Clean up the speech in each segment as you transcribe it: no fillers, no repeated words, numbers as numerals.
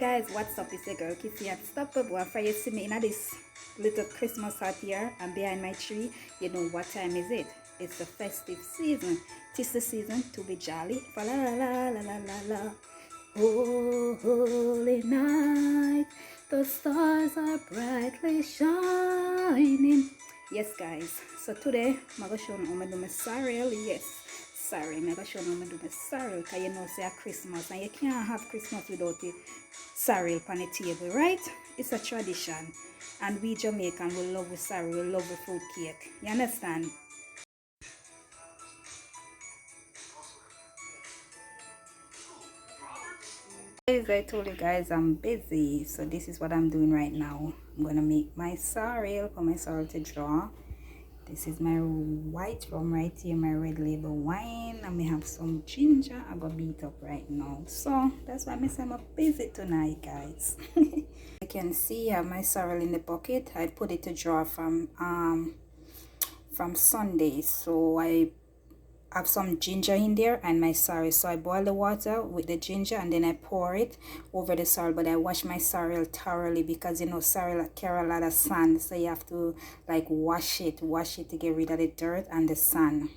Guys, what's up? It's your girl Kissy and stop up for you see me in this little Christmas hat here and behind my tree. You know what time is it? It's the festive season. Tis the season to be jolly. Fa la la la la la la la. Oh, holy night, the stars are brightly shining. Yes, guys. So today, I'm going to show you how I do my sorrel. Yes, sorry. I'm going to show you how I do my sorrel. Because you know, say Christmas. And you can't have Christmas without it. Sorrel on the table, right? It's a tradition. And we Jamaican, we love the sorrel. We love the fruit cake. You understand? As I told you guys, I'm busy, so this is what I'm doing right now. I'm gonna make my sorrel for my sorrel to draw. This is my white rum right here, my red label wine, and we have some ginger I got beat up right now. So that's why I'm busy tonight, guys. You can see I have my sorrel in the bucket. I put it to draw from Sunday, so I have some ginger in there and my sorrel. So I boil the water with the ginger and then I pour it over the sorrel, but I wash my sorrel thoroughly because you know sorrel carry a lot of sand, so you have to like wash it to get rid of the dirt and the sand.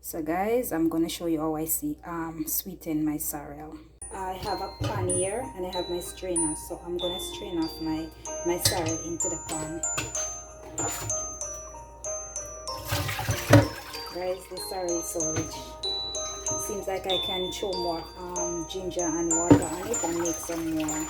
So guys, I'm gonna show you how I sweeten my sorrel. I have a pan here and I have my strainer, so I'm gonna strain off my sorrel into the pan. Guys, the sorrel is so rich. It seems like I can throw more ginger and water on it and make some more.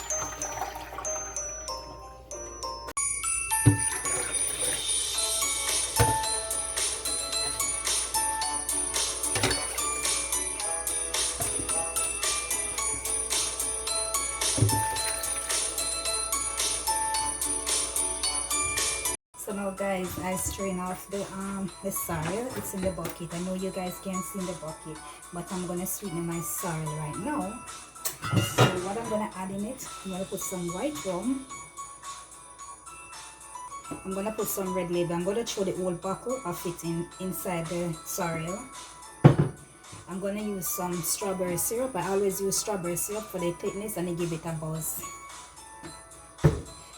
So now guys, I strain off the sorrel. It's in the bucket. I know you guys can't see in the bucket, but I'm gonna sweeten my sorrel right now. So what I'm gonna add in it, I'm gonna put some white rum. I'm gonna put some red label. I'm gonna throw the whole bottle of it inside the sorrel. I'm gonna use some strawberry syrup. I always use strawberry syrup for the thickness and it give it a buzz.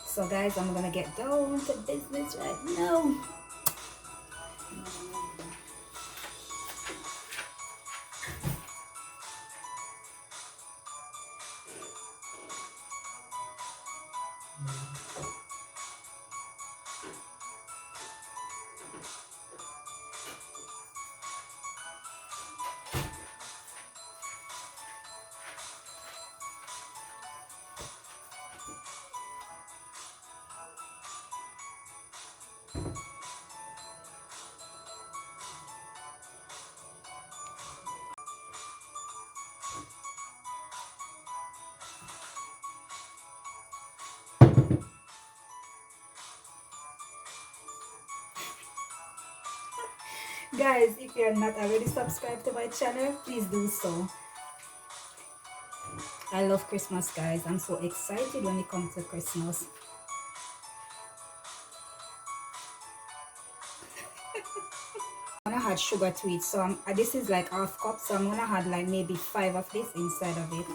So guys, I'm gonna get down to business right now. Guys, if you're not already subscribed to my channel, please do so. I love Christmas, guys. I'm so excited when it comes to Christmas. I'm gonna add sugar to it, so this is like half cup, so I'm gonna add like maybe 5 of this inside of it.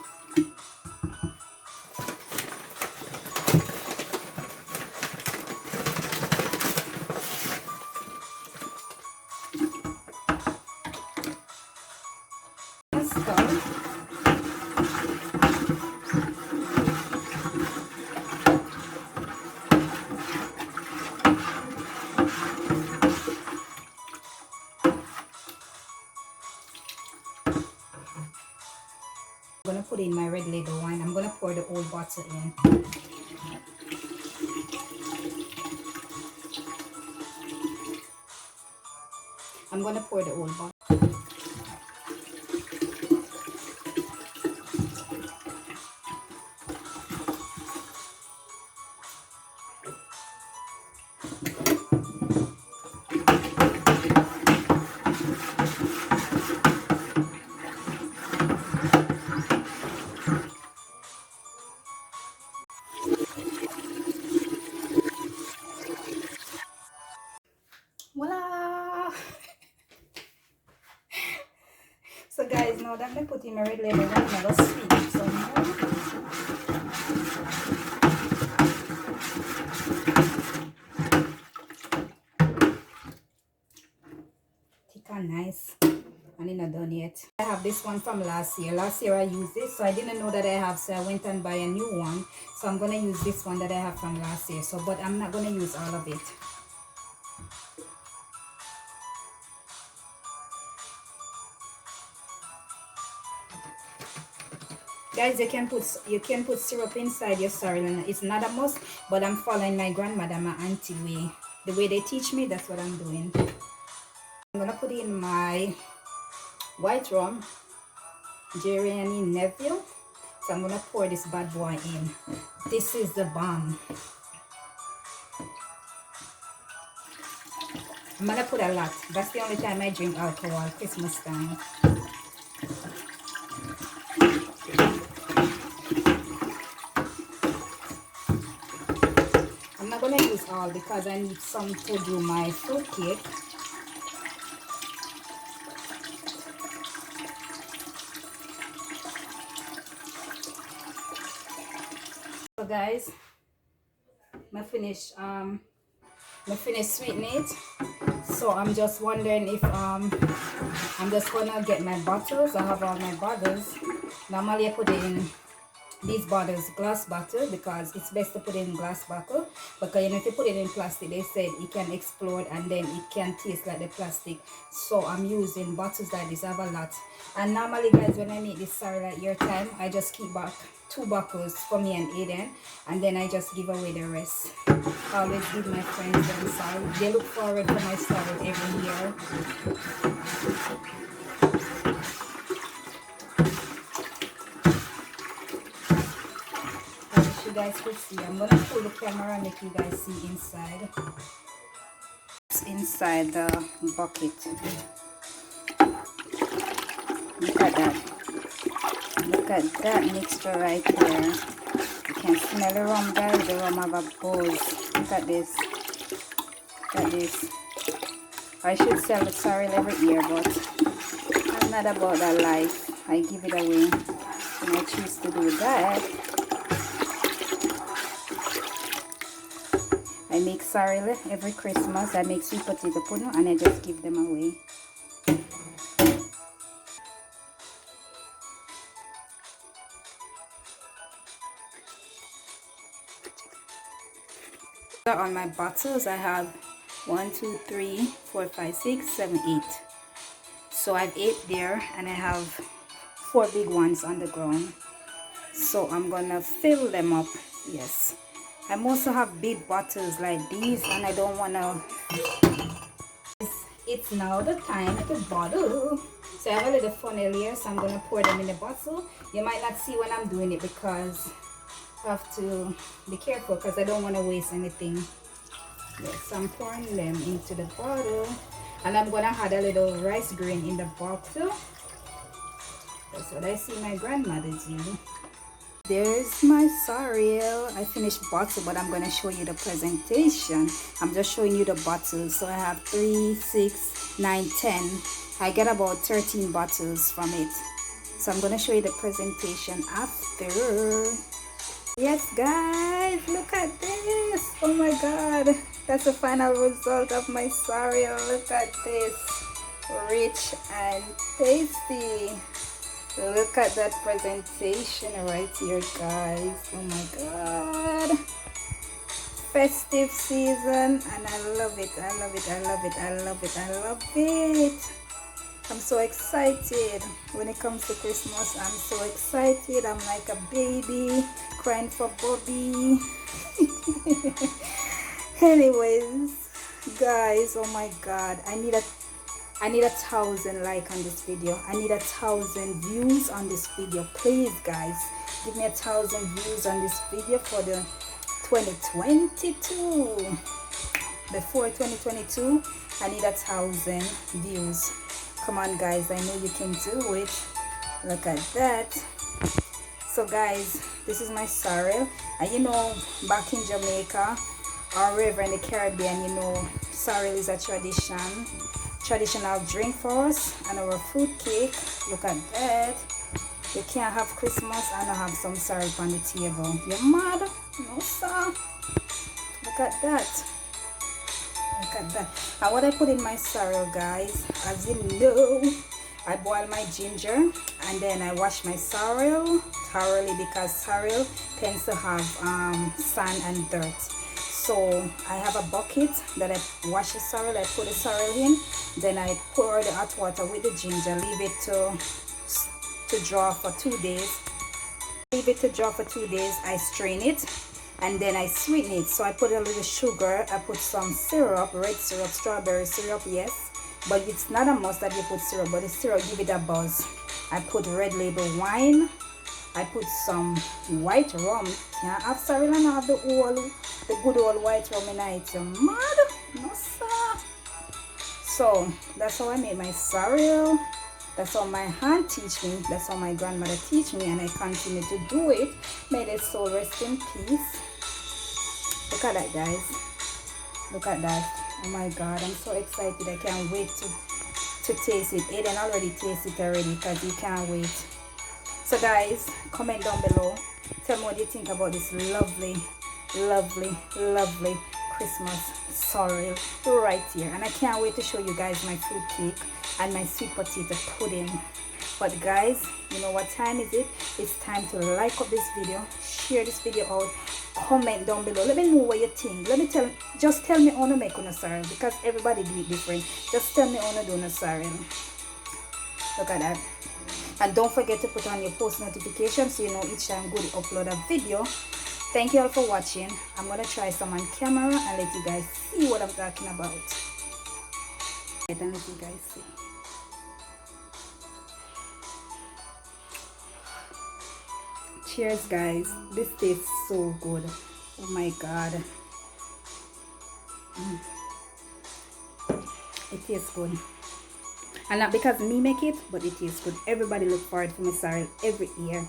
I'm gonna put in my red label wine. I'm gonna pour the whole bottle in. I'm gonna pour the whole bottle. Voila! So guys, now that I'm putting my red label wine, I'm gonna sweeten some more. yet. I have this one from last year. Last year I used this, so I didn't know that I have, so I went and buy a new one. So I'm gonna use this one that I have from last year. So, but I'm not gonna use all of it. Guys, you can put syrup inside your sorrel, and it's not a must, but I'm following my grandmother, my auntie way. The way they teach me, that's what I'm doing. I'm gonna put in my white rum, Jerry and Neville. So I'm gonna pour this bad boy in. This is the bomb. I'm gonna put a lot. That's the only time I drink alcohol, Christmas time. I'm not gonna use all because I need some to do my fruit cake. So guys, I finished sweetening it. So I'm just wondering if I'm just gonna get my bottles. I have all my bottles. Normally I put it in these bottles, glass bottle, because it's best to put it in glass bottle, because you know, if you put it in plastic, they said it can explode and then it can taste like the plastic. So I'm using bottles like this. I have a lot, and normally guys, when I make this sorrel at your time, I just keep back 2 bottles for me and Aiden, and then I just give away the rest. I always give my friends them sorrel. They look forward to my sorrel every year. You guys could see. I'm gonna pull the camera and make you guys see inside. It's inside the bucket. Look at that. Look at that mixture right there. You can smell the rum, guys. The rum have a buzz. Look at this. Look at this. I should sell the sorrel every year, but I'm not about that life. I give it away when I choose to do that. I make sorrel every Christmas. I make sweet potato pudding and I just give them away. On my bottles, I have 1, 2, 3, 4, 5, 6, 7, 8. So I have 8 there, and I have 4 big ones on the ground. So I'm gonna fill them up. Yes. I also have big bottles like these, and I don't wanna. It's now the time to bottle. So I have a little funnel here, so I'm gonna pour them in the bottle. You might not see when I'm doing it because I have to be careful because I don't want to waste anything. Yes, I'm pouring them into the bottle, and I'm gonna add a little rice grain in the bottle. That's what I see my grandmother do. There's my sorrel. I finished bottle, but I'm gonna show you the presentation. I'm just showing you the bottles. So I have 3, 6, 9, 10. I get about 13 bottles from it. So I'm gonna show you the presentation after. Yes guys, look at this. Oh my god, that's the final result of my sorrel. Look at this, rich and tasty. Look at that presentation right here, guys. Oh my god, festive season, and I love it. I love it. I love it. I love it. I love it. I'm so excited. When it comes to Christmas, I'm so excited. I'm like a baby crying for Bobby. Anyways, guys, oh my god, I need 1,000 likes on this video. I need 1,000 views on this video. Please guys, give me 1,000 views on this video for the 2022. Before 2022, I need 1,000 views. Come on guys, I know you can do it. Look at that. So guys, this is my sorrel. And you know, back in Jamaica or wherever in the Caribbean, you know, sorrel is a traditional drink for us, and our fruit cake. Look at that. You can't have Christmas and not have some sorrel on the table. You're mad? No sir. Look at that. Look at that. And what I put in my sorrel, guys, as you know, I boil my ginger, and then I wash my sorrel thoroughly because sorrel tends to have sand and dirt. So I have a bucket that I wash the sorrel, I put the sorrel in, then I pour the hot water with the ginger, leave it to draw for 2 days. Leave it to draw for 2 days. I strain it and then I sweeten it. So I put a little sugar, I put some syrup, red syrup, strawberry syrup, yes, but it's not a must that you put syrup, but the syrup give it a buzz. I put red label wine, I put some white rum. Can't have sorrel and have the good old white rum in it. You mad? No sir. So that's how I made my sorrel. That's how my aunt teach me. That's how my grandmother teach me, and I continue to do it. May their soul rest in peace. Look at that, guys. Look at that. Oh my God, I'm so excited. I can't wait to taste it. Aiden already tasted it already because he can't wait. So guys, comment down below. Tell me what you think about this lovely, lovely, lovely Christmas sorrel right here. And I can't wait to show you guys my fruit cake and my sweet potato pudding. But guys, you know what time is it? It's time to like up this video, share this video out, comment down below. Let me know what you think. Just tell me how to make a sorrel, because everybody do it different. Just tell me how to do a sorrel. Look at that. And don't forget to put on your post notifications so you know each time good upload a video. Thank you all for watching. I'm gonna try some on camera and let you guys see what I'm talking about. And let you guys see. Cheers guys. This tastes so good. Oh my God. It tastes good. And not because me make it, but it tastes good. Everybody look forward to my sorrel every year.